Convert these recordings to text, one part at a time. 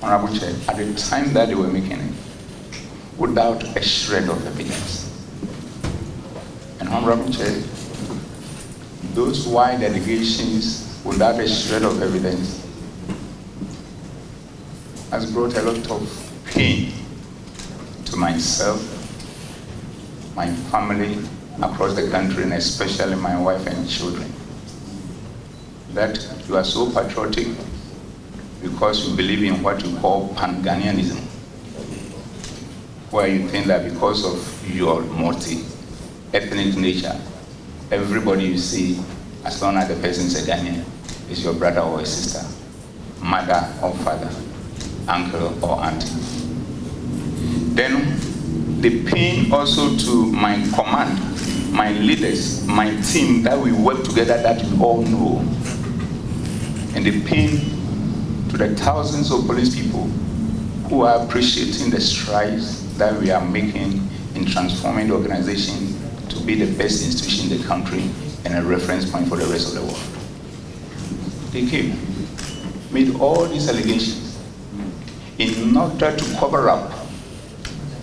Honorable Chair, at the time that they were making it, without a shred of evidence. And Honorable Chair, those wide allegations without a shred of evidence has brought a lot of pain to myself, my family across the country, and especially my wife and children. That you are so patriotic because you believe in what you call Pan-Ghanaianism, where you think that because of your multi-ethnic nature, everybody you see, as long as the person is a Ghanaian, is your brother or a sister, mother or father, uncle or auntie. Then the pain also to my command, my leaders, my team, that we work together, that we all know. And the pain to the thousands of police people who are appreciating the strides that we are making in transforming the organization to be the best institution in the country and a reference point for the rest of the world. They came, made all these allegations in order to cover up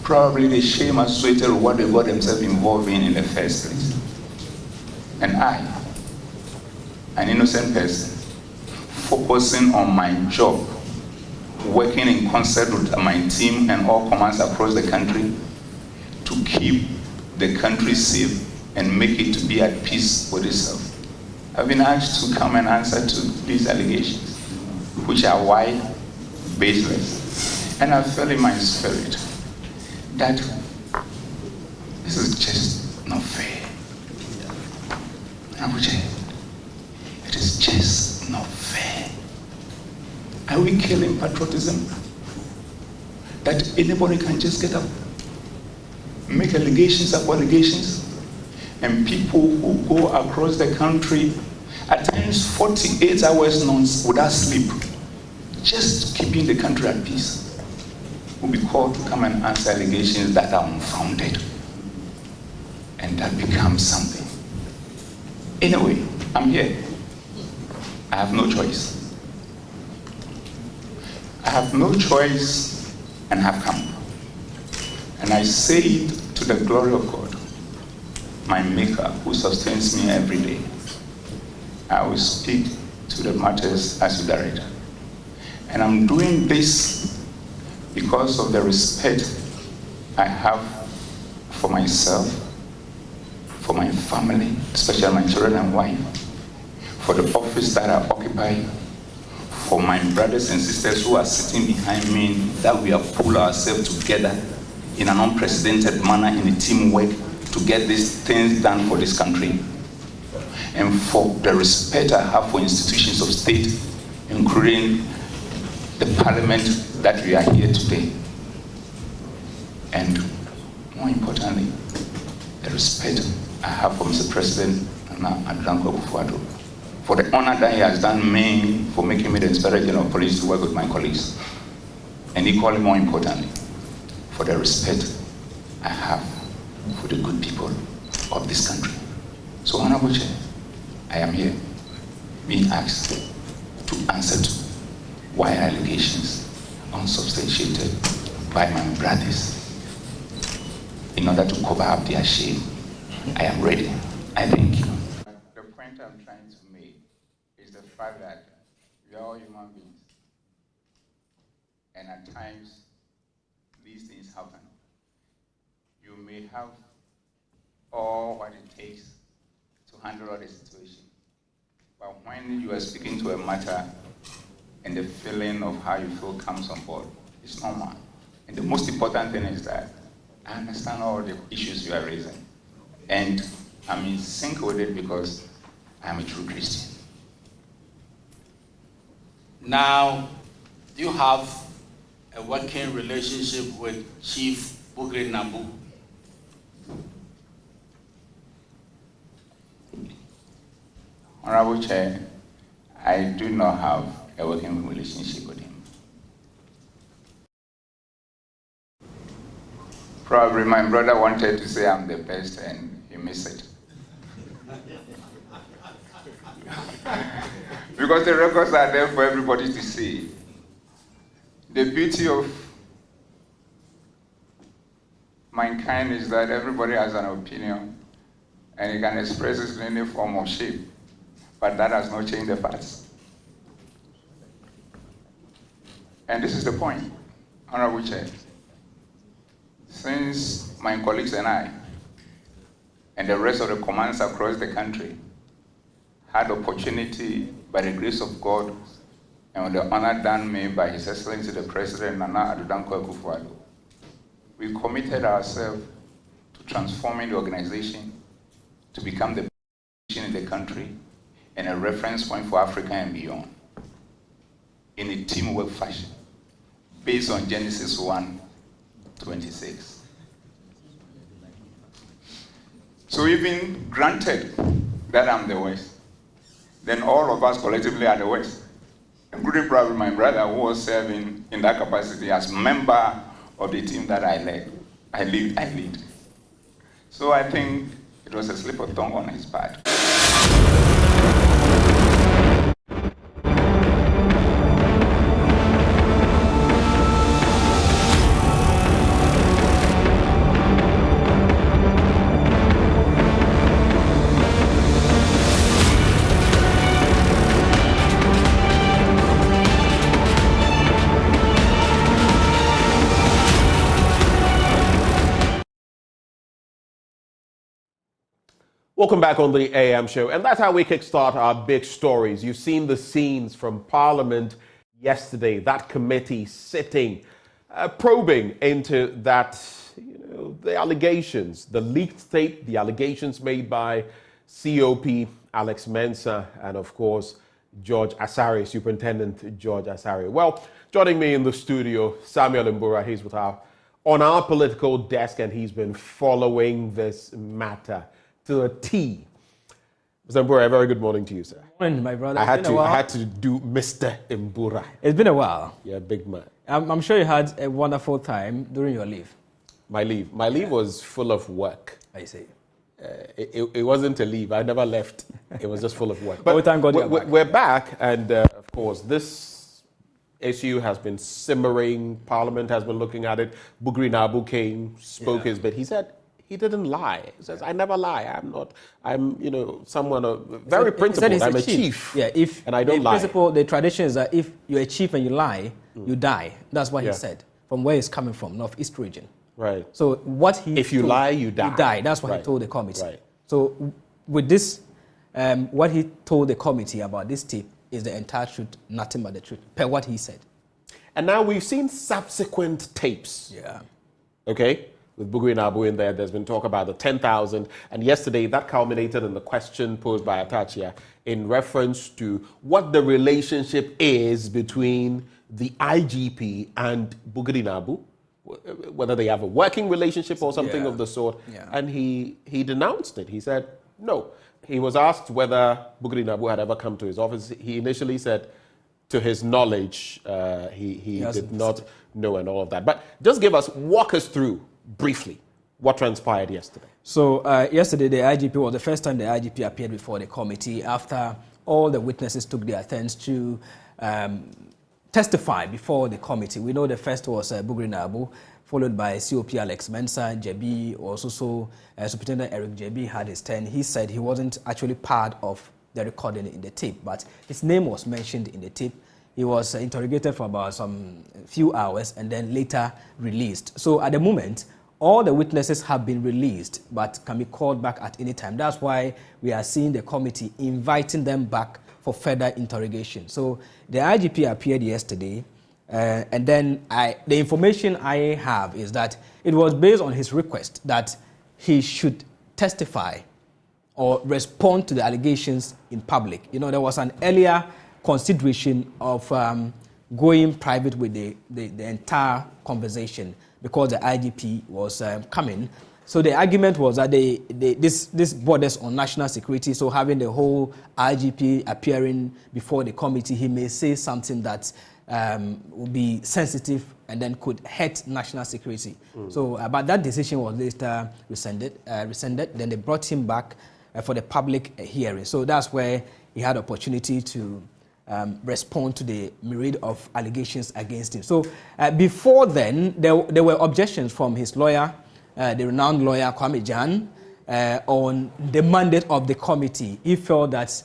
probably the shame associated with what they got themselves involved in the first place. And I, an innocent person, focusing on my job, working in concert with my team and all commands across the country to keep the country safe and make it to be at peace with itself. I've been asked to come and answer to these allegations, which are wide, baseless. And I felt in my spirit that this is just not fair. It is just not fair. Are we killing patriotism? That anybody can just get up, make allegations upon allegations, and people who go across the country at times 48 hours without sleep, just keeping the country at peace, will be called to come and answer allegations that are unfounded. And that becomes something. Anyway, I'm here. I have no choice. I have no choice and have come. And I say it to the glory of God, my Maker, who sustains me every day. I will speak to the matters as you direct. And I'm doing this because of the respect I have for myself, for my family, especially my children and wife, for the office that I occupy, for my brothers and sisters who are sitting behind me, that we have pulled ourselves together in an unprecedented manner in a teamwork to get these things done for this country, and for the respect I have for institutions of state, including the parliament that we are here today. And more importantly, the respect I have for Mr. President Adranko Akufo-Addo, for the honor that he has done me for making me the Inspector General of Police to work with my colleagues. And equally more importantly, for the respect I have for the good people of this country. So, Honorable Chair, I am here being asked to answer to why allegations unsubstantiated by my brothers in order to cover up their shame. I am ready. I thank you. The point I'm trying to make is the fact that we are all human beings. And at times, these things happen. You may have all what it takes to handle all the situation. But when you are speaking to a matter and the feeling of how you feel comes on board, it's normal. And the most important thing is that I understand all the issues you are raising. And I'm in sync with it because I'm a true Christian. Now, do you have a working relationship with Chief Bugre Nabu? Honorable Chair, I do not have a working relationship with him. Probably my brother wanted to say I'm the best and he missed it. Because the records are there for everybody to see. the beauty of mankind is that everybody has an opinion and he can express it in any form or shape, but that has not changed the facts. And this is the point, Honorable Chair. Since my colleagues and I, and the rest of the commands across the country, had opportunity, by the grace of God, and the honor done me by His Excellency the President, Nana Addo Dankwa Akufo-Addo, we committed ourselves to transforming the organization to become the best in the country and a reference point for Africa and beyond, in a teamwork fashion, based on Genesis 1:26. So even granted that I'm the West, then all of us collectively are the West, including probably my brother who was serving in that capacity as member of the team that I lead. So I think it was a slip of tongue on his part. Welcome back on the AM show, and that's how we kickstart our big stories. You've seen the scenes from Parliament yesterday, that committee sitting, probing into that, the allegations, the leaked tape, the allegations made by COP Alex Mensah, and of course, George Asare, Superintendent George Asare. Well, joining me in the studio, Samuel Mbura, he's on our political desk, and he's been following this matter to a T. Mr. Mbura, a very good morning to you, sir. Morning, my brother. I had to do Mr. Mbura. It's been a while. You're a big man. I'm sure you had a wonderful time during your leave. My leave was full of work. I see. It wasn't a leave. I never left. It was just full of work. But thank God we're back, and of course, this issue has been simmering. Parliament has been looking at it. Bugri Nabu came, spoke his bit. He said he didn't lie. He says, I never lie. I'm someone very principled. I'm a chief. Yeah, and I don't lie. The tradition is that if you're a chief and you lie, you die. That's what he said, from where he's coming from, Northeast region. Right. So if you lie, you die. You die. That's what he told the committee. Right. So with this, what he told the committee about this tape is the entire truth, nothing but the truth, per what he said. And now we've seen subsequent tapes. Yeah. Okay? With Bugri Nabu in there, there's been talk about the 10,000. And yesterday, that culminated in the question posed by Atachia in reference to what the relationship is between the IGP and Bugri Nabu, whether they have a working relationship or something of the sort. Yeah. And he denounced it. He said, no. He was asked whether Bugri Nabu had ever come to his office. He initially said, to his knowledge, he did not know and all of that. But just walk us through briefly what transpired yesterday. So yesterday, the IGP was the first time the IGP appeared before the committee after all the witnesses took their turns to testify before the committee. We know the first was Bugri Nabu, followed by COP Alex Mensah. JB, also Superintendent Eric JB had his turn. He said he wasn't actually part of the recording in the tape, but his name was mentioned in the tape. He was interrogated for about some few hours and then later released. So at the moment, all the witnesses have been released but can be called back at any time. That's why we are seeing the committee inviting them back for further interrogation. So the IGP appeared yesterday, and then the information I have is that it was based on his request that he should testify or respond to the allegations in public. There was an earlier consideration of going private with the entire conversation because the IGP was coming. So the argument was that this borders on national security, so having the whole IGP appearing before the committee, he may say something that will be sensitive and then could hurt national security. So, but that decision was later rescinded. Then they brought him back for the public hearing. So that's where he had opportunity to respond to the myriad of allegations against him. So before then, there were objections from his lawyer, the renowned lawyer Kwame Jan, on the mandate of the committee. He felt that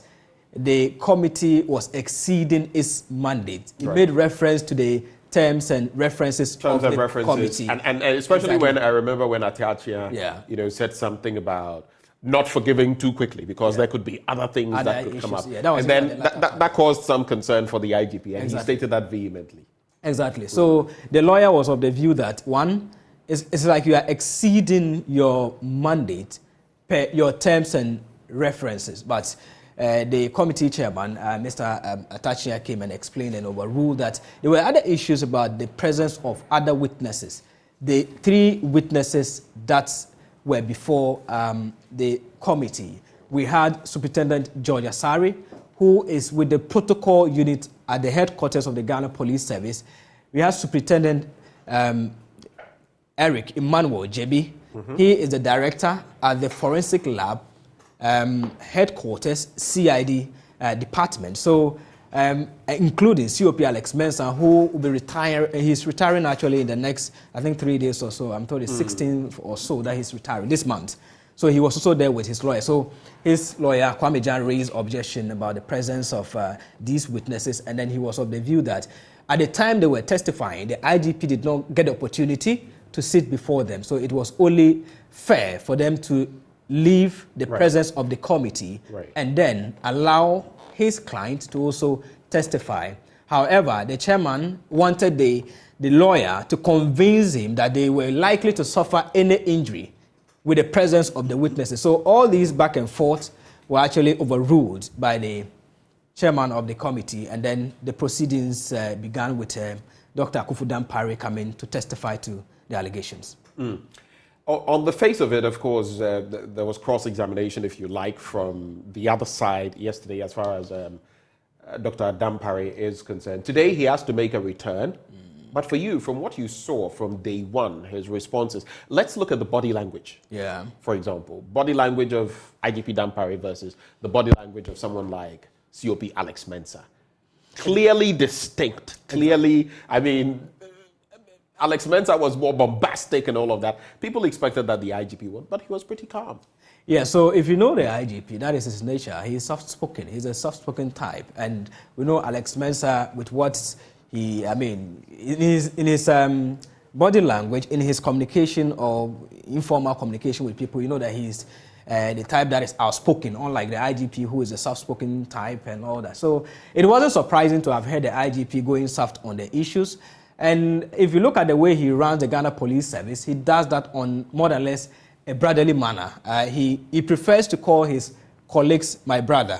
the committee was exceeding its mandate. He made reference to the terms and references of the committee. And especially when I remember when Atachia, said something about not forgiving too quickly because there could be other things that could come up. Yeah, and then that caused some concern for the IGP, and he stated that vehemently. Exactly. So the lawyer was of the view that, one, it's like you are exceeding your mandate per your terms and references. But the committee chairman, Mr. Atachia, came and explained and overruled that there were other issues about the presence of other witnesses. The 3 witnesses that were before the committee. We had Superintendent George Asari, who is with the protocol unit at the headquarters of the Ghana Police Service. We had Superintendent Eric Emmanuel Jebi. He is the director at the Forensic Lab headquarters, CID department. So, including COP Alex Mensah, who will be retiring. He's retiring actually in the next, I think, 3 days or so. I'm told it's 16th or so that he's retiring this month. So he was also there with his lawyer. So his lawyer, Kwame Jan, raised objection about the presence of these witnesses. And then he was of the view that at the time they were testifying, the IGP did not get the opportunity to sit before them. So it was only fair for them to leave the presence of the committee and then allow his client to also testify. However, the chairman wanted the lawyer to convince him that they were likely to suffer any injury with the presence of the witnesses. So all these back and forth were actually overruled by the chairman of the committee, and then the proceedings began with Dr. Akufu Dampare coming to testify to the allegations. On the face of it, of course, there was cross-examination, if you like, from the other side yesterday as far as Dr. Dampare is concerned. Today, he has to make a return. But for you, from what you saw from day one, his responses, let's look at the body language. Yeah. For example, body language of IGP Dampare versus the body language of someone like COP Alex Mensah. Clearly distinct. Clearly, I mean, Alex Mensah was more bombastic and all of that. People expected that the IGP would, but he was pretty calm. Yeah, so if you know the IGP, that is his nature. He's soft-spoken. He's a soft-spoken type. And we know Alex Mensah with what he, I mean, in his body language, in his communication or informal communication with people, you know that he's the type that is outspoken, unlike the IGP who is a soft-spoken type and all that. So it wasn't surprising to have heard the IGP going soft on the issues. And if you look at the way he runs the Ghana Police Service, he does that on more or less a brotherly manner. He prefers to call his colleagues my brother,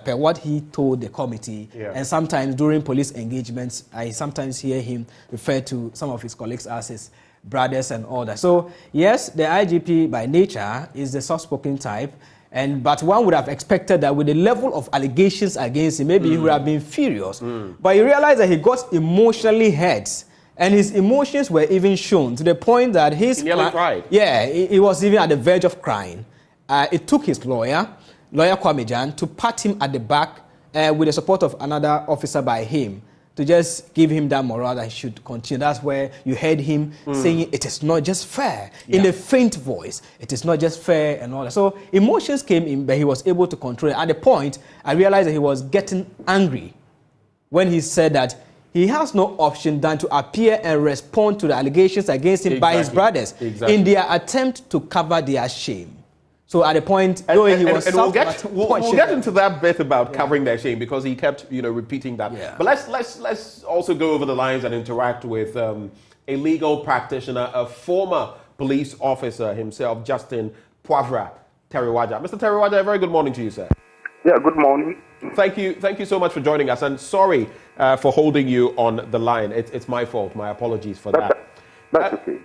per what he told the committee. Yeah. And sometimes during police engagements, I sometimes hear him refer to some of his colleagues as his brothers and all that. So yes, the IGP by nature is the soft-spoken type, but one would have expected that with the level of allegations against him, maybe he would have been furious. But you realize that he got emotionally hurt, and his emotions were even shown to the point that he nearly cried. Yeah, he was even at the verge of crying. It took his lawyer Kwame Jan, to pat him at the back with the support of another officer by him, to just give him that morale that he should continue. That's where you heard him saying, it is not just fair, in a faint voice. It is not just fair and all that. So emotions came in, but he was able to control it. At the point, I realized that he was getting angry when he said that he has no option than to appear and respond to the allegations against him by his brothers in their attempt to cover their shame. So at the point, though he was we'll get into that bit about covering their shame, because he kept, repeating that. Yeah. But let's also go over the lines and interact with a legal practitioner, a former police officer himself, Justin Poivra Teriwaja. Mr. Teriwaja, a very good morning to you, sir. Yeah, good morning. Thank you so much for joining us, and sorry for holding you on the line. It's my fault. My apologies for that. That's okay.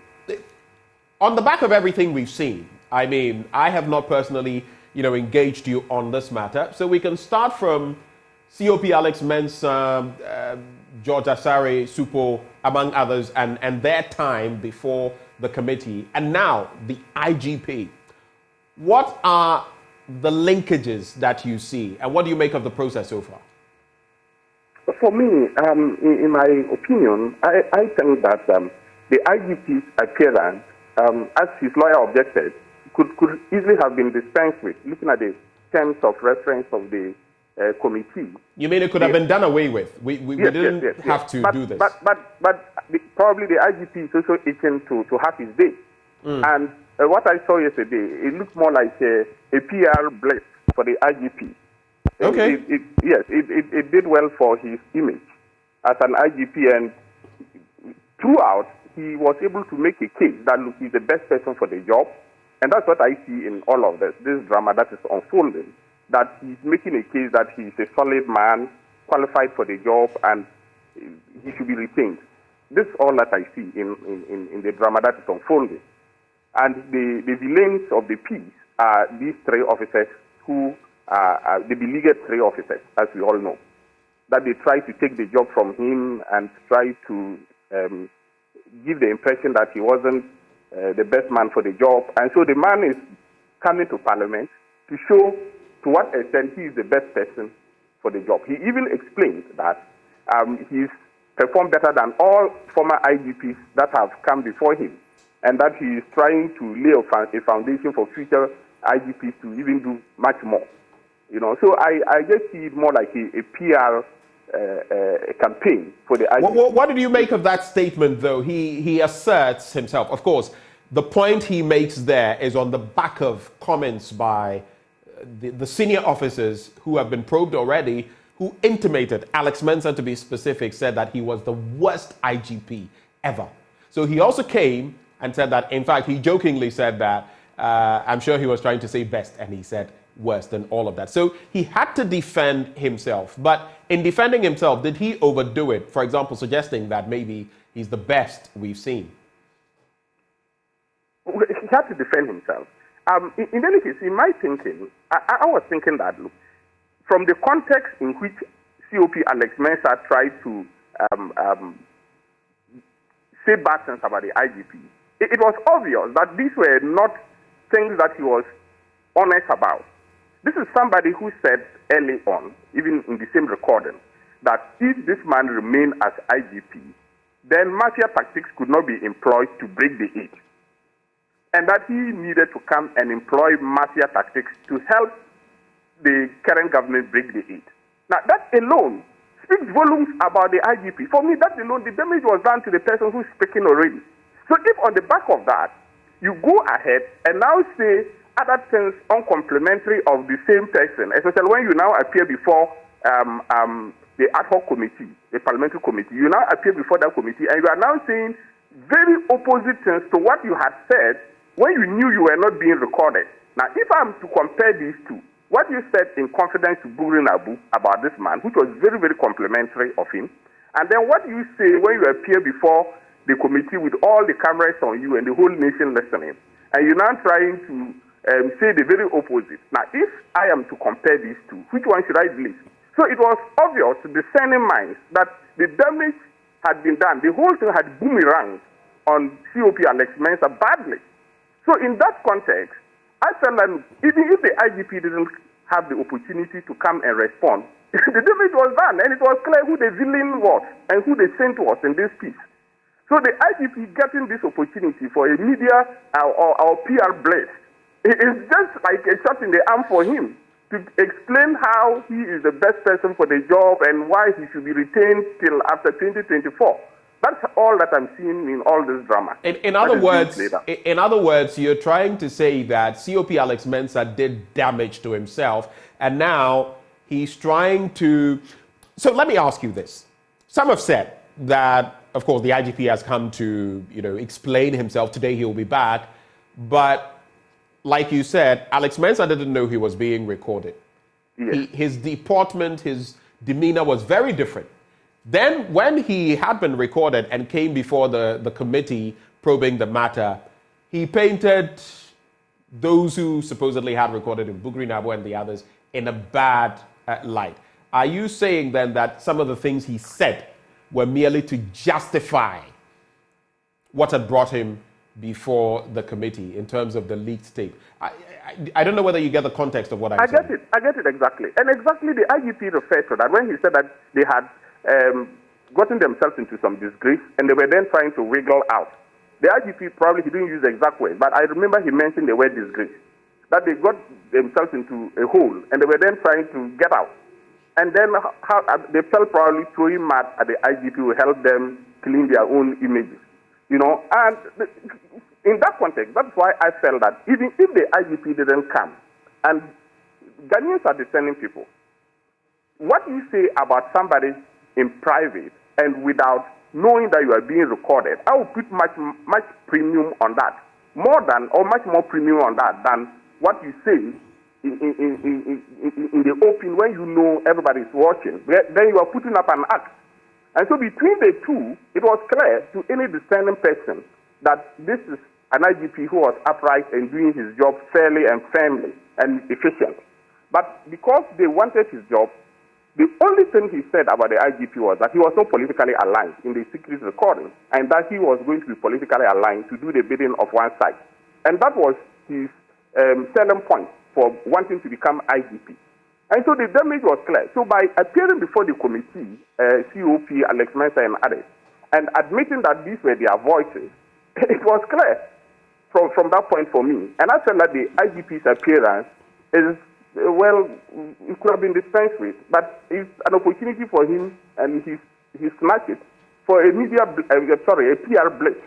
On the back of everything we've seen, I mean, I have not personally, engaged you on this matter. So we can start from COP Alex Mensah, George Asari, Supo, among others, and their time before the committee, and now the IGP. What are the linkages that you see, and what do you make of the process so far? For me, in my opinion, I think that the IGP's appearance, as his lawyer objected, could easily have been dispensed with, looking at the terms of reference of the committee. You mean it could have been done away with? We didn't have to do this. But probably the IGP is also itching to have his day. And what I saw yesterday, it looked more like a PR blitz for the IGP. Okay. It did well for his image as an IGP, and throughout he was able to make a case that look, he's the best person for the job, and that's what I see in all of this drama that is unfolding. That he's making a case that he's a solid man, qualified for the job, and he should be retained. This is all that I see in the drama that is unfolding. And the villains of the piece are these three officers who are the beleaguered three officers, as we all know. That they try to take the job from him and try to give the impression that he wasn't the best man for the job. And so the man is coming to Parliament to show to what extent he is the best person for the job. He even explained that he's performed better than all former IGPs that have come before him, and that he is trying to lay a foundation for future IGPs to even do much more. You know, so I just see it more like a PR campaign for the IGP. What did you make of that statement, though? He asserts himself. Of course, the point he makes there is on the back of comments by the senior officers who have been probed already, who intimated, Alex Mensah to be specific, said that he was the worst IGP ever. So he also came and said that, in fact, he jokingly said that, I'm sure he was trying to say best, and he said worse and all of that. So he had to defend himself. But in defending himself, did he overdo it? For example, suggesting that maybe he's the best we've seen. He had to defend himself. In any case, in my thinking, I was thinking that, look, from the context in which COP Alex Mensah tried to say bad things about the IGP, it was obvious that these were not things that he was honest about. This is somebody who said early on, even in the same recording, that if this man remained as IGP, then mafia tactics could not be employed to break the eight. And that he needed to come and employ mafia tactics to help the current government break the eight. Now, that alone speaks volumes about the IGP. For me, that alone, the damage was done to the person who's speaking already. So if on the back of that, you go ahead and now say other things uncomplimentary of the same person, especially when you now appear before the ad hoc committee, the parliamentary committee, you now appear before that committee and you are now saying very opposite things to what you had said when you knew you were not being recorded. Now, if I'm to compare these two, what you said in confidence to Buhari Nabu about this man, which was very, very complimentary of him, and then what you say when you appear before the committee with all the cameras on you and the whole nation listening, and you're now trying to say the very opposite. Now, if I am to compare these two, which one should I believe? So it was obvious to discerning minds that the damage had been done. The whole thing had boomeranged on COP Alex Mensah badly. So in that context, I felt that even if the IGP didn't have the opportunity to come and respond, the damage was done, and it was clear who the villain was and who the saint was in this piece. So the IGP getting this opportunity for a media or PR blast, it is just like a shot in the arm for him to explain how he is the best person for the job and why he should be retained till after 2024. That's all that I'm seeing in all this drama. In other words, you're trying to say that COP Alex Mensah did damage to himself, and now he's trying to... So let me ask you this. Some have said that, of course, the IGP has come to, explain himself. Today he will be back. But like you said, Alex Mensah didn't know he was being recorded. Yes. His deportment, his demeanor was very different. Then when he had been recorded and came before the committee probing the matter, he painted those who supposedly had recorded him, Buhari Nabu and the others, in a bad light. Are you saying then that some of the things he said were merely to justify what had brought him before the committee in terms of the leaked tape? I don't know whether you get the context of what I'm saying. I get it exactly. And exactly the IGP referred to that when he said that they had gotten themselves into some disgrace, and they were then trying to wiggle out. The IGP probably, he didn't use the exact word, but I remember he mentioned the word disgrace, that they got themselves into a hole, and they were then trying to get out. And then they felt probably throwing mud at the IGP will help them clean their own images. You know, and in that context, that's why I felt that even if the IGP didn't come, and Ghanaians are discerning people, what you say about somebody in private and without knowing that you are being recorded, I will put much premium on that, much more premium on that than what you say in the open when you know everybody is watching. Then you are putting up an act. And so between the two, it was clear to any discerning person that this is an IGP who was upright and doing his job fairly and firmly and efficiently. But because they wanted his job, the only thing he said about the IGP was that he was not politically aligned in the secret recording, and that he was going to be politically aligned to do the bidding of one side. And that was his selling point for wanting to become IGP. And so the damage was clear. So by appearing before the committee, COP, Alex Mensah and others, and admitting that these were their voices, it was clear from that point for me. And I felt that the IGP's appearance is, well, it could have been dispensed with, but it's an opportunity for him, and he snatched it for a PR blitz.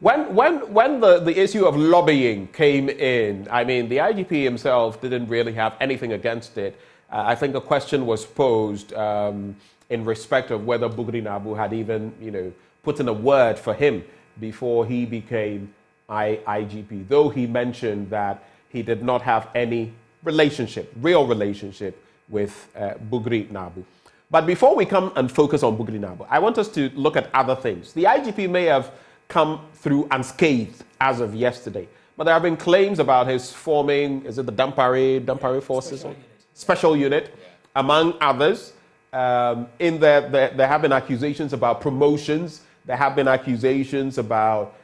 When the issue of lobbying came in, I mean, the IGP himself didn't really have anything against it. I think a question was posed in respect of whether Bugri Nabu had even, put in a word for him before he became IGP, though he mentioned that he did not have any real relationship with Bugri Nabu. But before we come and focus on Bugri Nabu, I want us to look at other things. The IGP may have come through unscathed as of yesterday, but there have been claims about his forming, is it the Dampare Forces? Special Unit, among others. In there have been accusations about promotions. There have been accusations about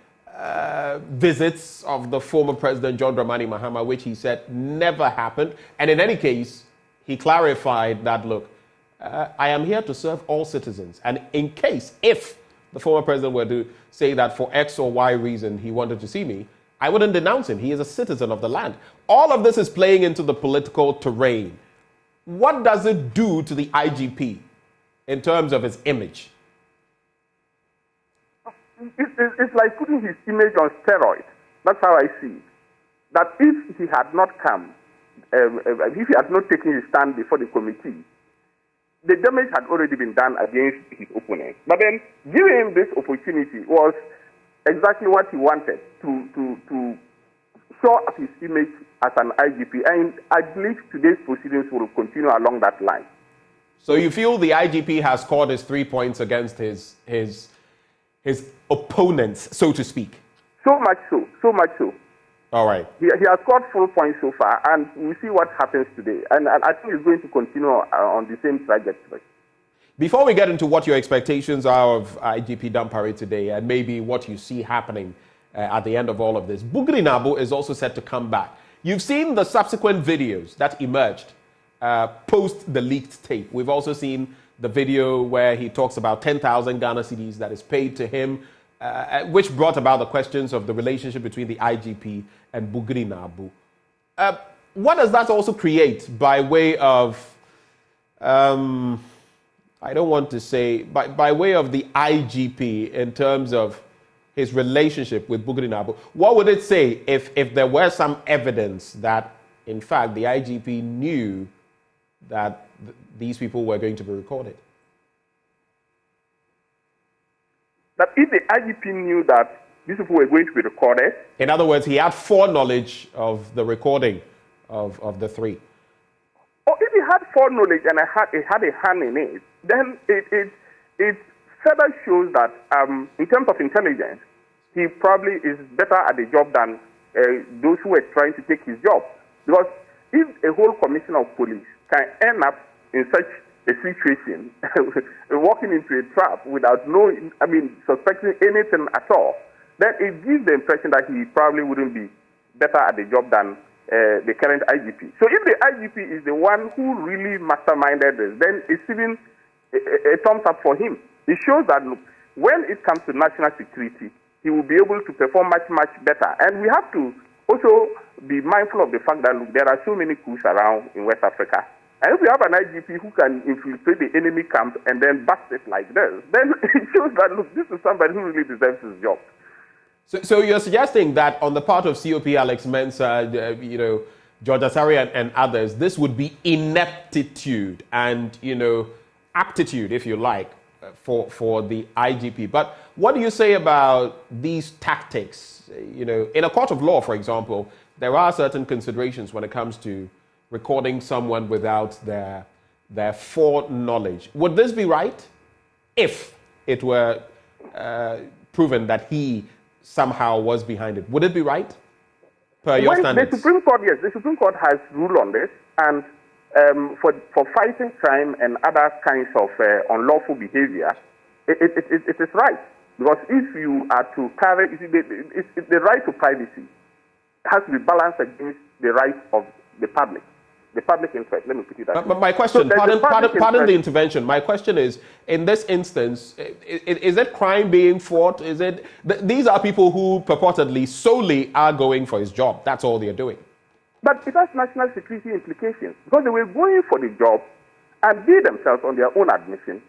visits of the former President John Dramani Mahama, which he said never happened. And in any case, he clarified that, look, I am here to serve all citizens. And in case, if the former president were to say that for X or Y reason he wanted to see me, I wouldn't denounce him. He is a citizen of the land. All of this is playing into the political terrain. What does it do to the IGP in terms of his image? It's like putting his image on steroids. That's how I see it. That if he had not come, if he had not taken his stand before the committee, the damage had already been done against his opponent. But then giving him this opportunity was exactly what he wanted, to show up his image as an IGP. And I believe today's proceedings will continue along that line. So you feel the IGP has scored his 3 points against his opponents, so to speak? So much so. All right. He has scored full points so far, and we'll see what happens today. And I think it's going to continue on the same trajectory. Before we get into what your expectations are of IGP Dampare today, and maybe what you see happening at the end of all of this, Bugri Nabu is also set to come back. You've seen the subsequent videos that emerged post the leaked tape. We've also seen the video where he talks about 10,000 Ghana cedis that is paid to him, which brought about the questions of the relationship between the IGP and Bugri Nabu. What does that also create by way of, I don't want to say, by way of the IGP in terms of his relationship with Bugri Nabu? What would it say if there were some evidence that, in fact, the IGP knew that these people were going to be recorded? That if the IGP knew that these people were going to be recorded. In other words, he had foreknowledge of the recording of the three. Or if he had foreknowledge and it had a hand in it, then it further shows that in terms of intelligence, he probably is better at the job than those who were trying to take his job. Because if a whole commissioner of police can end up in such a situation, walking into a trap without suspecting anything at all, then it gives the impression that he probably wouldn't be better at the job than the current IGP. So if the IGP is the one who really masterminded this, then it's even a thumbs up for him. It shows that, look, when it comes to national security, he will be able to perform much, much better. And we have to also be mindful of the fact that, look, there are so many coups around in West Africa. And if we have an IGP who can infiltrate the enemy camp and then bust it like this, then it shows that, look, this is somebody who really deserves his job. So you're suggesting that on the part of COP Alex Mensah, George Asari and others, this would be ineptitude and, aptitude, if you like, for the IGP. But what do you say about these tactics? In a court of law, for example, there are certain considerations when it comes to recording someone without their foreknowledge. Would this be right if it were proven that he somehow was behind it? Would it be right per your standards? The Supreme Court, yes, the Supreme Court has ruled on this, and for fighting crime and other kinds of unlawful behavior, it is right. Because if you are to carry, the right to privacy has to be balanced against the right of the public interest. Let me put it that way. But my question, pardon the intervention. My question is, in this instance, is it crime being fought? Is it these are people who purportedly solely are going for his job? That's all they're doing. But it has national security implications because they were going for the job and they themselves, on their own admission,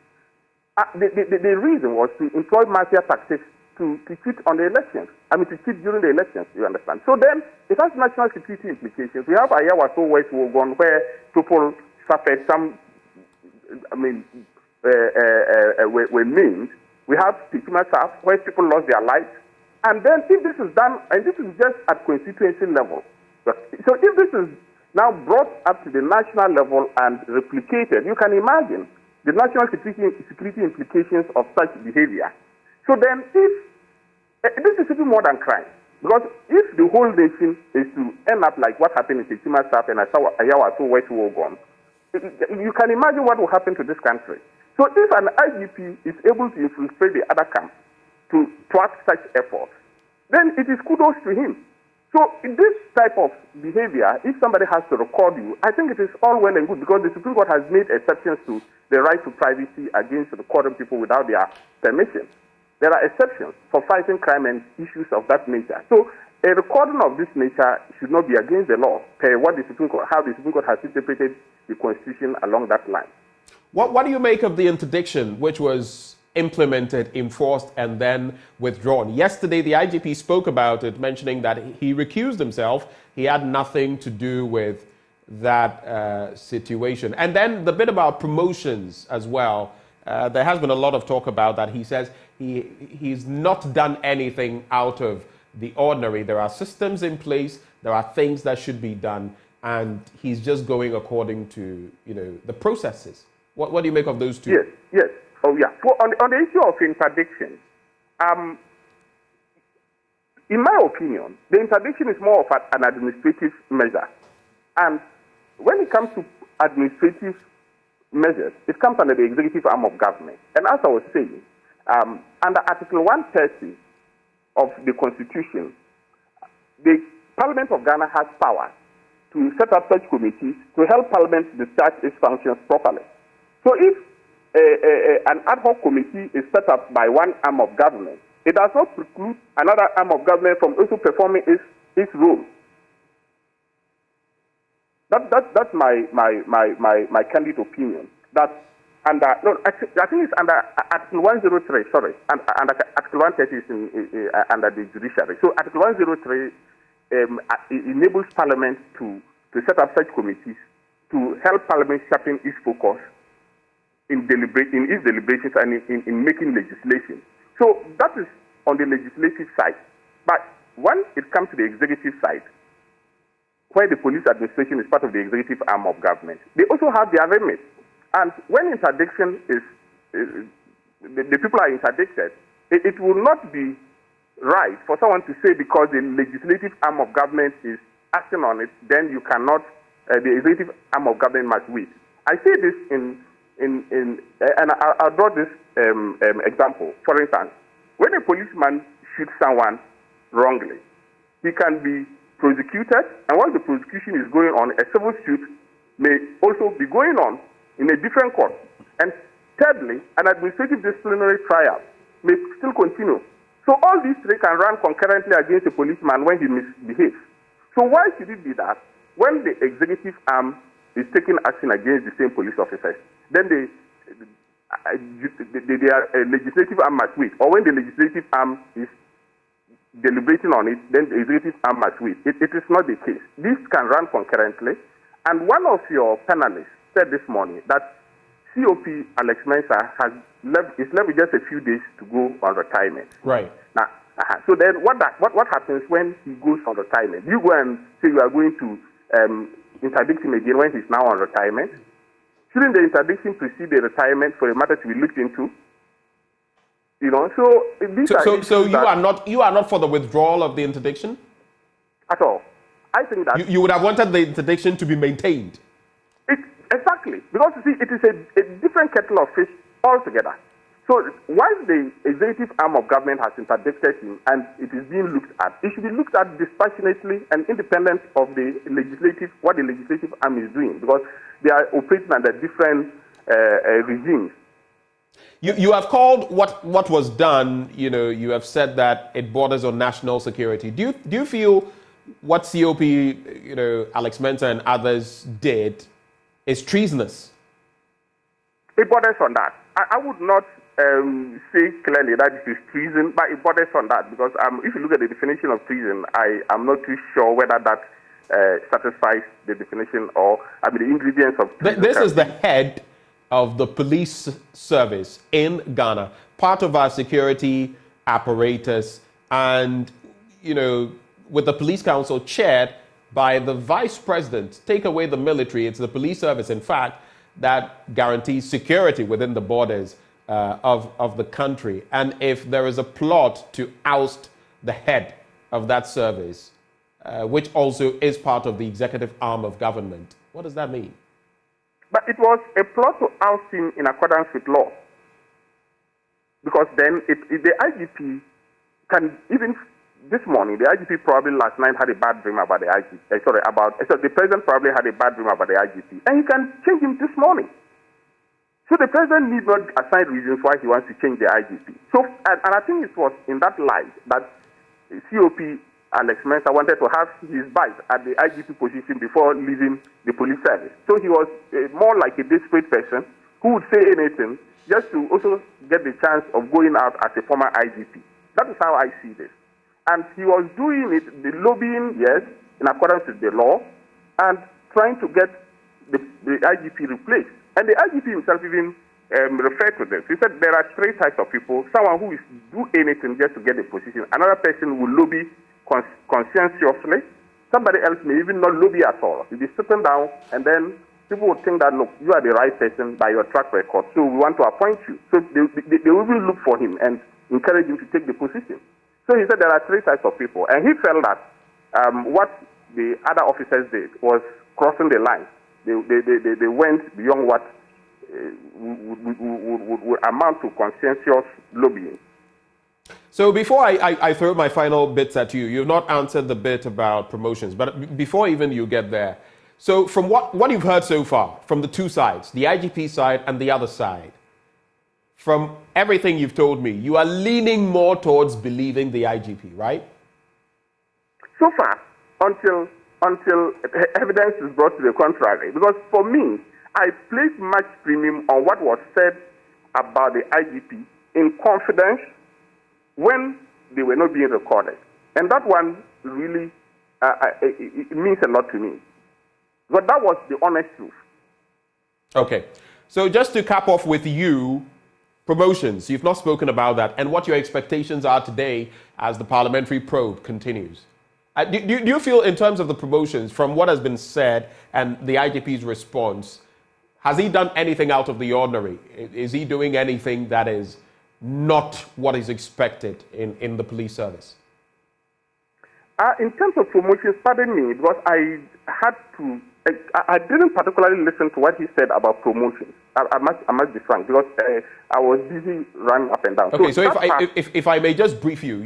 the reason was to employ mafia tactics to cheat on the elections. To cheat during the elections, you understand. So then, it has national security implications. We have Ayawaso West Wogon, where people suffered some, were named. We have Tikuma South, where people lost their lives. And then, if this is done, and this is just at constituency level, so if this is now brought up to the national level and replicated, you can imagine the national security implications of such behavior. So then, if this is even more than crime, because if the whole nation is to end up like what happened in Tikuma South and Ayawaso West Wogon, you can imagine what will happen to this country. So if an IGP is able to infiltrate the other camp to thwart such efforts, then it is kudos to him. So in this type of behavior, if somebody has to record you, I think it is all well and good because the Supreme Court has made exceptions to the right to privacy against recording people without their permission. There are exceptions for fighting crime and issues of that nature. So a recording of this nature should not be against the law, what the Supreme Court, how the Supreme Court has interpreted the Constitution along that line. What do you make of the interdiction, which was implemented, enforced, and then withdrawn? Yesterday, the IGP spoke about it, mentioning that he recused himself. He had nothing to do with that situation. And then the bit about promotions as well. There has been a lot of talk about that. He says he's not done anything out of the ordinary. There are systems in place. There are things that should be done. And he's just going according to, the processes. What do you make of those two? Yes. Oh, yeah. So on the issue of interdiction, in my opinion, the interdiction is more of an administrative measure. And when it comes to administrative measures, it comes under the executive arm of government. And as I was saying, under Article 130 of the Constitution, the Parliament of Ghana has power to set up such committees to help Parliament discharge its functions properly. So if an ad hoc committee is set up by one arm of government, it does not preclude another arm of government from also performing its role. That's my candid opinion. That I think it's under Article 103. Sorry, under Article 130 is under the judiciary. So Article 103 enables Parliament to set up such committees to help Parliament sharpen its focus in its deliberations and in making legislation. So that is on the legislative side. But when it comes to the executive side, where the police administration is part of the executive arm of government, they also have their remit. And when interdiction the people are interdicted, it will not be right for someone to say because the legislative arm of government is acting on it, then you cannot, the executive arm of government must wait. I say this and I'll draw this example. For instance, when a policeman shoots someone wrongly, he can be prosecuted, and once the prosecution is going on, a civil suit may also be going on in a different court. And Thirdly, an administrative disciplinary trial may still continue. So all these three can run concurrently against a policeman when he misbehaves. So why should it be that when the executive arm is taking action against the same police officers, then the legislative arm must wait, or when the legislative arm is deliberating on it, then the executive arm must wait? It is not the case. This can run concurrently. And one of your panelists said this morning that COP Alex Mensah is left with just a few days to go on retirement. Right. Now, so then what happens when he goes on retirement? You go and say you are going to interdict him again when he's now on retirement? Shouldn't the interdiction precede the retirement for a matter to be looked into? You know, so these so you are not for the withdrawal of the interdiction at all. I think that you would have wanted the interdiction to be maintained. Exactly, because you see, it is a different kettle of fish altogether. So while the executive arm of government has interdicted him and it is being looked at, it should be looked at dispassionately and independent of what the legislative arm is doing, because they are operating under different regimes. You have called what was done, you have said that it borders on national security. Do you feel what COP, Alex Mensah and others did is treasonous? It borders on that. I would not say clearly that it is treason, but it borders on that, because if you look at the definition of treason, I am not too sure whether that satisfies the definition or the ingredients of treason. This is the head of the police service in Ghana, part of our security apparatus, and with the police council chaired by the vice president. Take away the military, it's the police service, in fact, that guarantees security within the borders of the country. And if there is a plot to oust the head of that service, which also is part of the executive arm of government, what does that mean? But it was a plot to oust him in accordance with law. Because then the IGP can even... This morning, the IGP probably last night had a bad dream about the IGP. The president probably had a bad dream about the IGP. And he can change him this morning. So the president need not assign reasons why he wants to change the IGP. So, and I think it was in that light that COP Alex Mensah wanted to have his bite at the IGP position before leaving the police service. So he was more like a desperate person who would say anything just to also get the chance of going out as a former IGP. That is how I see this. And he was doing it, the lobbying, yes, in accordance with the law, and trying to get the IGP replaced. And the IGP himself even referred to this. He said there are three types of people: someone who will do anything just to get a position, another person will lobby conscientiously, somebody else may even not lobby at all. You'll be sitting down, and then people will think that, look, you are the right person by your track record, so we want to appoint you. So they will even look for him and encourage him to take the position. So he said there are three types of people, and he felt that what the other officers did was crossing the line. They went beyond what would amount to conscientious lobbying. So before I throw my final bits at you, you've not answered the bit about promotions, but before even you get there, so from what you've heard so far, from the two sides, the IGP side and the other side, from everything you've told me, you are leaning more towards believing the IGP, right? So far, until evidence is brought to the contrary. Because for me, I place much premium on what was said about the IGP in confidence when they were not being recorded. And that one really it means a lot to me. But that was the honest truth. Okay. So just to cap off with you, promotions, you've not spoken about that, and what your expectations are today as the parliamentary probe continues. Do you feel, in terms of the promotions, from what has been said and the IGP's response, has he done anything out of the ordinary? Is he doing anything that is not what is expected in the police service? In terms of promotions, pardon me, because I didn't particularly listen to what he said about promotions. I must be frank, because I was busy running up and down. Okay, so if I may just brief you,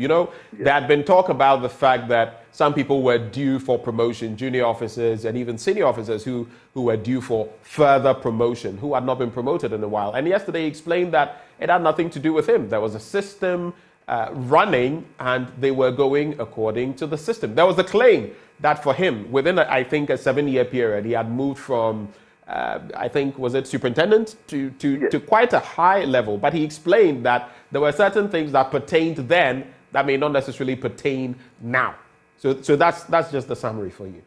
there had been talk about the fact that some people were due for promotion, junior officers and even senior officers who were due for further promotion, who had not been promoted in a while. And yesterday he explained that it had nothing to do with him. There was a system running and they were going according to the system. There was a claim that for him, within, I think, a 7-year period, he had moved from, I think, was it superintendent to quite a high level. But he explained that there were certain things that pertained then that may not necessarily pertain now. So that's just the summary for you.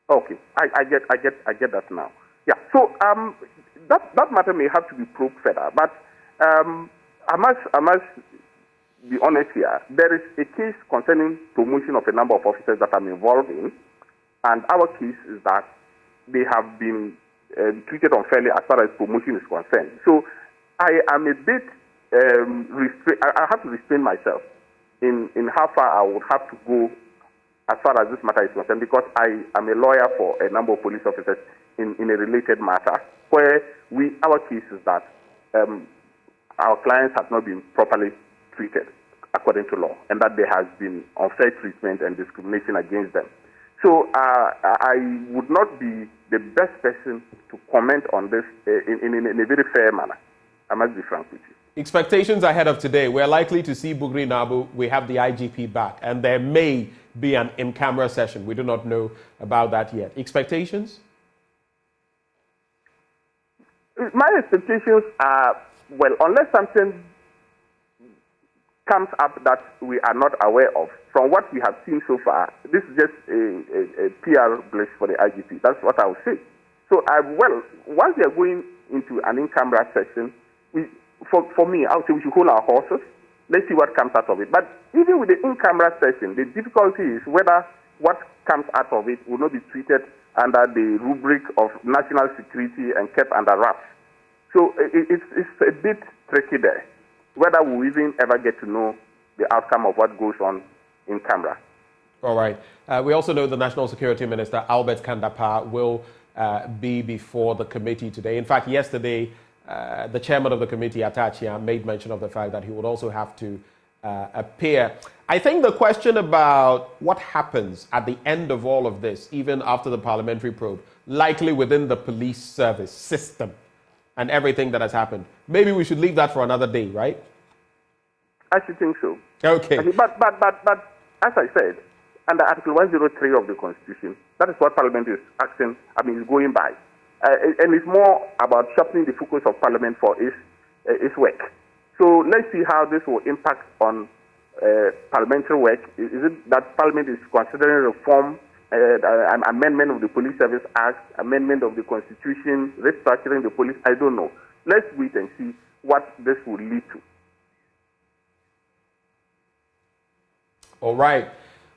Okay, I get that now. Yeah. So that matter may have to be probed further, but I must be honest here. There is a case concerning promotion of a number of officers that I'm involved in, and our case is that they have been treated unfairly as far as promotion is concerned. So I am a bit I have to restrain myself in how far I would have to go as far as this matter is concerned, because I am a lawyer for a number of police officers in a related matter, where our case is that our clients have not been properly treated according to law, and that there has been unfair treatment and discrimination against them. So I would not be the best person to comment on this in a very fair manner. I must be frank with you. Expectations ahead of today. We're likely to see Bugri Nabu. We have the IGP back, and there may be an in-camera session. We do not know about that yet. Expectations? My expectations are, well, unless something comes up that we are not aware of, from what we have seen so far, this is just a PR bliss for the IGP. That's what I would say. So, once we are going into an in-camera session, for me, I would say we should hold our horses. Let's see what comes out of it. But even with the in-camera session, the difficulty is whether what comes out of it will not be treated under the rubric of national security and kept under wraps. So it's a bit tricky there, whether we'll even ever get to know the outcome of what goes on in camera. All right. We also know the National Security Minister, Albert Kandapaa, will be before the committee today. In fact, yesterday, the chairman of the committee, Atachia, made mention of the fact that he would also have to appear. I think the question about what happens at the end of all of this, even after the parliamentary probe, likely within the police service system and everything that has happened, maybe we should leave that for another day, right? I should think so. Okay. But as I said, under Article 103 of the Constitution, that is what Parliament is is going by. And it's more about sharpening the focus of Parliament for its work. So let's see how this will impact on parliamentary work. Is it that Parliament is considering reform, amendment of the Police Service Act, amendment of the Constitution, restructuring the police? I don't know. Let's wait and see what this will lead to. All right.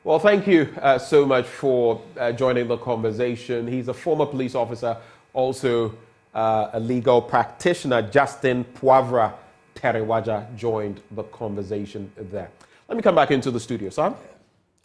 Well, thank you so much for joining the conversation. He's a former police officer, also a legal practitioner. Justin Poivra Terewaja joined the conversation there. Let me come back into the studio, Sam.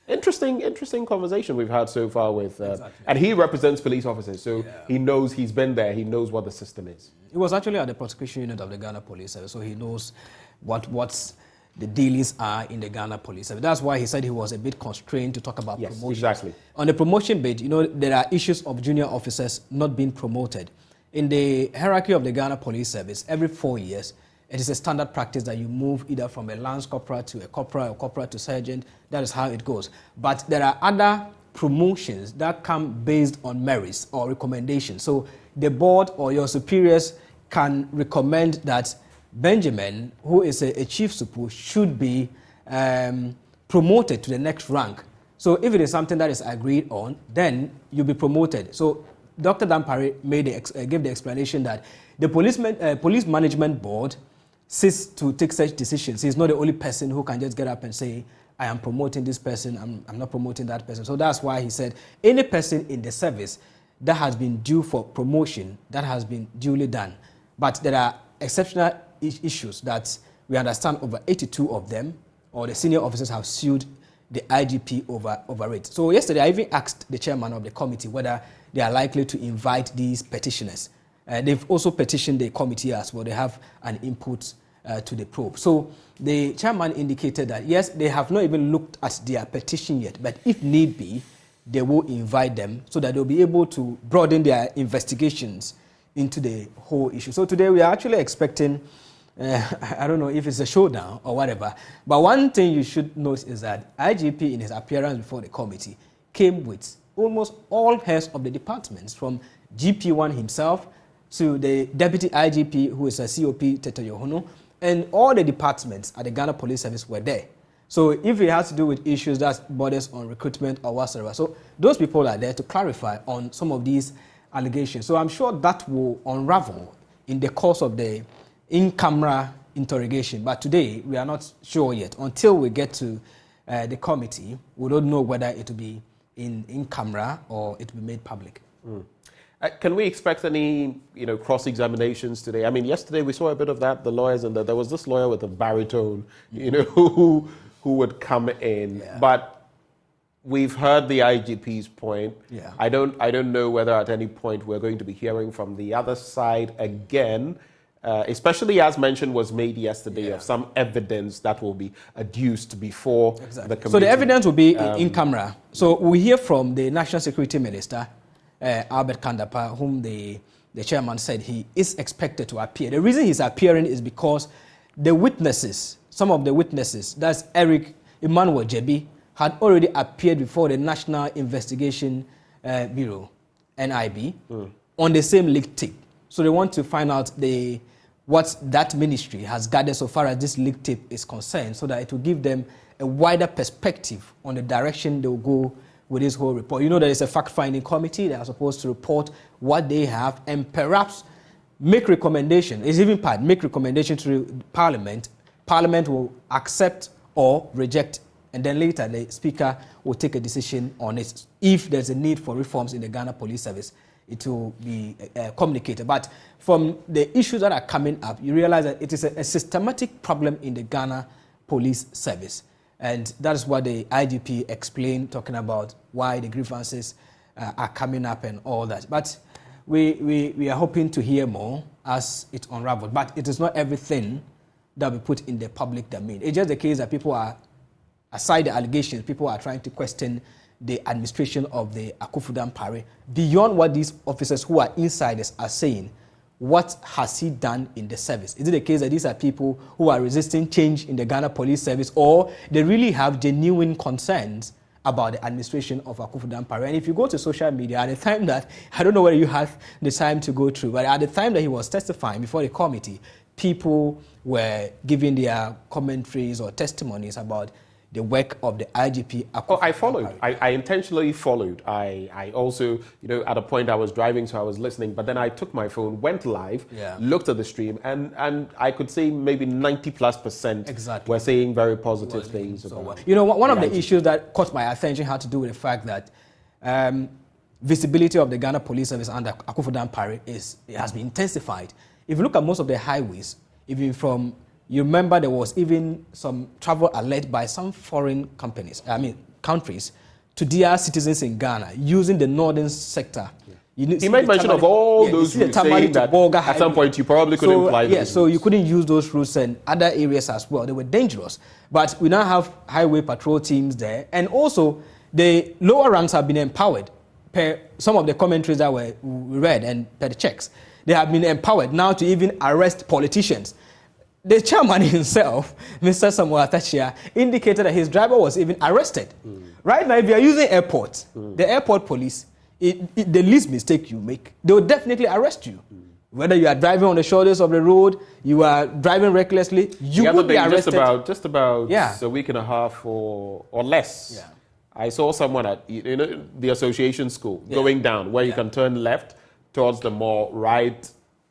Interesting conversation we've had so far with, exactly. And he represents police officers, so he knows, he's been there, he knows what the system is. He was actually at the prosecution unit of the Ghana Police Service, so he knows what's the dealings are in the Ghana Police Service. That's why he said he was a bit constrained to talk about promotion. Exactly. On the promotion bit, there are issues of junior officers not being promoted. In the hierarchy of the Ghana Police Service, every 4 years, it is a standard practice that you move either from a lance corporal to a corporal or corporal to sergeant. That is how it goes. But there are other promotions that come based on merits or recommendations. So the board or your superiors can recommend that Benjamin, who is a chief supu, should be promoted to the next rank. So if it is something that is agreed on, then you'll be promoted. So Dr. Dampare gave the explanation that the police management board sits to take such decisions. He's not the only person who can just get up and say, I am promoting this person, I'm not promoting that person. So that's why he said any person in the service that has been due for promotion, that has been duly done. But there are exceptional issues that we understand over 82 of them, or the senior officers have sued the IGP over it. So yesterday I even asked the chairman of the committee whether they are likely to invite these petitioners. They've also petitioned the committee as well. They have an input to the probe. So the chairman indicated that, yes, they have not even looked at their petition yet, but if need be, they will invite them so that they'll be able to broaden their investigations into the whole issue. So today we are actually expecting, I don't know if it's a showdown or whatever, but one thing you should note is that IGP in his appearance before the committee came with almost all heads of the departments, from GP1 himself to the Deputy IGP, who is a COP Tete Yohono, and all the departments at the Ghana Police Service were there. So if it has to do with issues that borders on recruitment or whatsoever, so those people are there to clarify on some of these allegations. So I'm sure that will unravel in the course of the in-camera interrogation. But today, we are not sure yet. Until we get to the committee, we don't know whether it will be in camera or it will be made public. Can we expect any, cross-examinations today? I mean, yesterday we saw a bit of that, the lawyers, and there was this lawyer with a baritone, who would come in. Yeah. But we've heard the IGP's point. Yeah. I don't know whether at any point we're going to be hearing from the other side again, especially as mention was made yesterday of some evidence that will be adduced before the committee. So the evidence will be in camera. So we hear from the National Security Minister, Albert Kandapa, whom the chairman said he is expected to appear. The reason he's appearing is because the witnesses, some of the witnesses, that's Eric Emmanuel Jebi, had already appeared before the National Investigation Bureau, NIB, on the same leaked tape. So they want to find out what that ministry has gathered so far as this leaked tape is concerned, so that it will give them a wider perspective on the direction they will go with this whole report. There is a fact-finding committee that are supposed to report what they have and perhaps make recommendation. It's even make recommendation to Parliament. Parliament will accept or reject, and then later the Speaker will take a decision on it. If there's a need for reforms in the Ghana Police Service, it will be communicated. But from the issues that are coming up, you realize that it is a systematic problem in the Ghana Police Service. And that's what the IGP explained, talking about why the grievances are coming up and all that. But we are hoping to hear more as it unravels. But it is not everything that we put in the public domain. It's just the case that people are, aside the allegations, people are trying to question the administration of the Akufo-Addo beyond what these officers who are insiders are saying. What has he done in the service? Is it the case that these are people who are resisting change in the Ghana Police Service, or they really have genuine concerns about the administration of Akufo-Addo? And if you go to social media, at the time that, I don't know whether you have the time to go through, but at the time that he was testifying before the committee, people were giving their commentaries or testimonies about the work of the IGP. I followed. I intentionally followed. I also, at a point I was driving, so I was listening, but then I took my phone, went live, looked at the stream, and I could say maybe 90+% were saying very positive things about it. One of the issues that caught my attention had to do with the fact that visibility of the Ghana Police Service under Akufo-Addo has been intensified. If you look at most of the highways, even from, you remember there was even some travel alert by some foreign countries to their citizens in Ghana using the northern sector. Yeah. He made mention of all those routes, saying that at some point you probably couldn't fly those routes. So you couldn't use those routes and other areas as well. They were dangerous. But we now have highway patrol teams there. And also, the lower ranks have been empowered. Per some of the commentaries that we read and per the checks, they have been empowered now to even arrest politicians. The chairman himself, Mr. Samuel Atachia, indicated that his driver was even arrested. Right now, if you are using airport, the airport police, the least mistake you make, they will definitely arrest you. Whether you are driving on the shoulders of the road, you are driving recklessly, you will be arrested. Just about a week and a half or less. Yeah. I saw someone at the association school going down, where you can turn left towards the mall, right,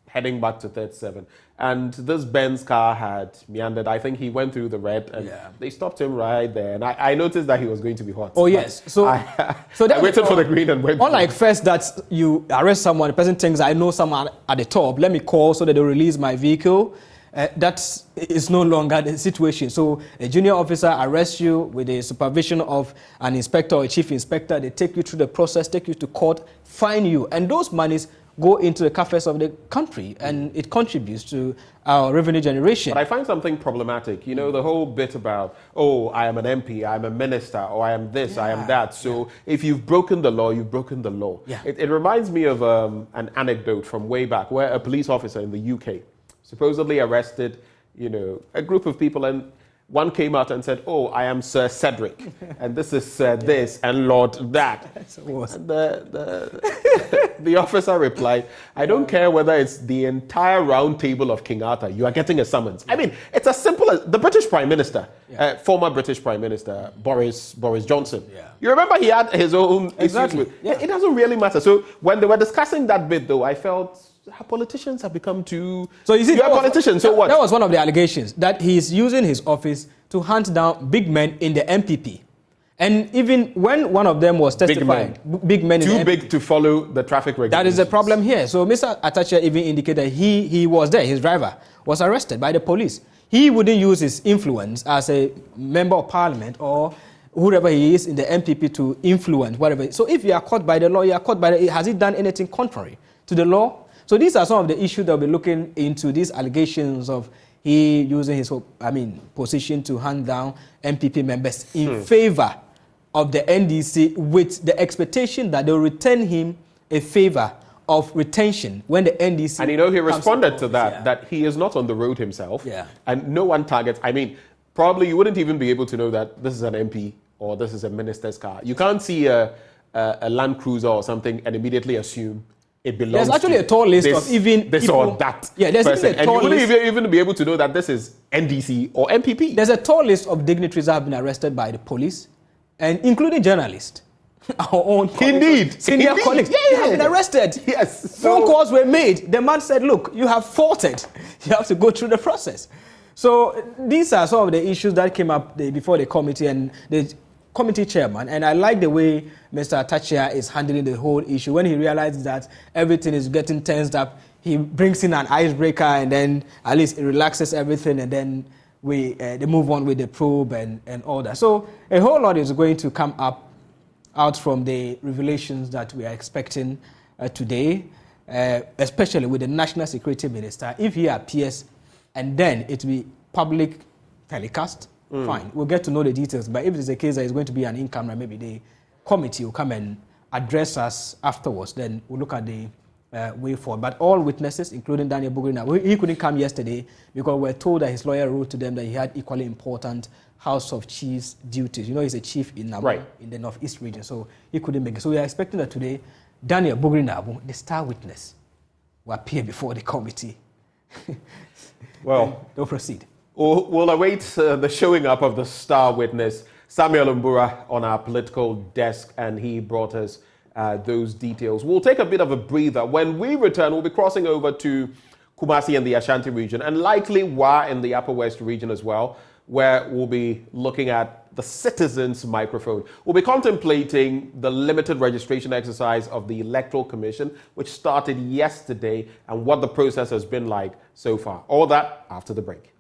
heading back to 37. And this Benz car had meandered. I think he went through the red, and they stopped him right there. And I noticed that he was going to be hot. Oh, yes. So I waited for the green and went unlike first that you arrest someone, the person thinks, I know someone at the top, let me call so that they'll release my vehicle. That is no longer the situation. So a junior officer arrests you with the supervision of an inspector or a chief inspector. They take you through the process, take you to court, fine you. And those monies go into the coffers of the country, and it contributes to our revenue generation. But I find something problematic. You know, the whole bit about, oh, I am an MP, I'm a minister, or I am this, I am that. So if you've broken the law, you've broken the law. Yeah. It reminds me of an anecdote from way back where a police officer in the UK supposedly arrested, you know, a group of people, and one came out and said, oh, I am Sir Cedric, and this is Sir this, and Lord that. And the officer replied, I don't care whether it's the entire round table of King Arthur, you are getting a summons. I mean, it's as simple as the British Prime Minister, former British Prime Minister, Boris Johnson. You remember he had his own issues with, it doesn't really matter. So when they were discussing that bit, though, I felt, politicians have become too... So you see, you're a politician, so what? That was one of the allegations, that he's using his office to hunt down big men in the MPP. And even when one of them was testifying, big men in the MPP, too big to follow the traffic regulations. That is the problem here. So Mr. Atacha even indicated he was there, his driver was arrested by the police. He wouldn't use his influence as a member of parliament or whoever he is in the MPP to influence whatever. So if you are caught by the law, you are caught by the... Has he done anything contrary to the law? So these are some of the issues that we'll be looking into, these allegations of he using his, position to hand down MPP members in favor of the NDC with the expectation that they'll return him a favor of retention when the NDC... And you know, he responded to that, that he is not on the road himself. And no one targets... I mean, probably you wouldn't even be able to know that this is an MP or this is a minister's car. You can't see a Land Cruiser or something and immediately assume it belongs. There's actually a tall list of even this people, or that. Yeah, there's person. even a tall and you list. wouldn't even be able to know that this is NDC or MPP. There's a tall list of dignitaries that have been arrested by the police, and including journalists. Our own colleagues, senior colleagues, they have been arrested. Yes. Phone calls were made. The man said, "Look, you have faulted. You have to go through the process." So these are some of the issues that came up before the committee and the committee chairman, and I like the way Mr. Atachia is handling the whole issue. When he realizes that everything is getting tensed up, he brings in an icebreaker, and then at least it relaxes everything, and then they move on with the probe and all that. So a whole lot is going to come out from the revelations that we are expecting today, especially with the National Security Minister. If he appears, and then it will be public telecast, fine, we'll get to know the details. But if it's a case that it's going to be an in-camera, maybe the committee will come and address us afterwards. Then we'll look at the way forward. But all witnesses, including Daniel Bugrina, he couldn't come yesterday because we're told that his lawyer wrote to them that he had equally important House of Chiefs duties. You know, he's a chief in Namu, in the Northeast region, so he couldn't make it. So we are expecting that today, Daniel Bugrina, the star witness, will appear before the committee. Well, they'll proceed. We'll await the showing up of the star witness, Samuel Mbura, on our political desk, and he brought us those details. We'll take a bit of a breather. When we return, we'll be crossing over to Kumasi and the Ashanti region, and likely Wa in the Upper West region as well, where we'll be looking at the citizen's microphone. We'll be contemplating the limited registration exercise of the Electoral Commission, which started yesterday, and what the process has been like so far. All that after the break.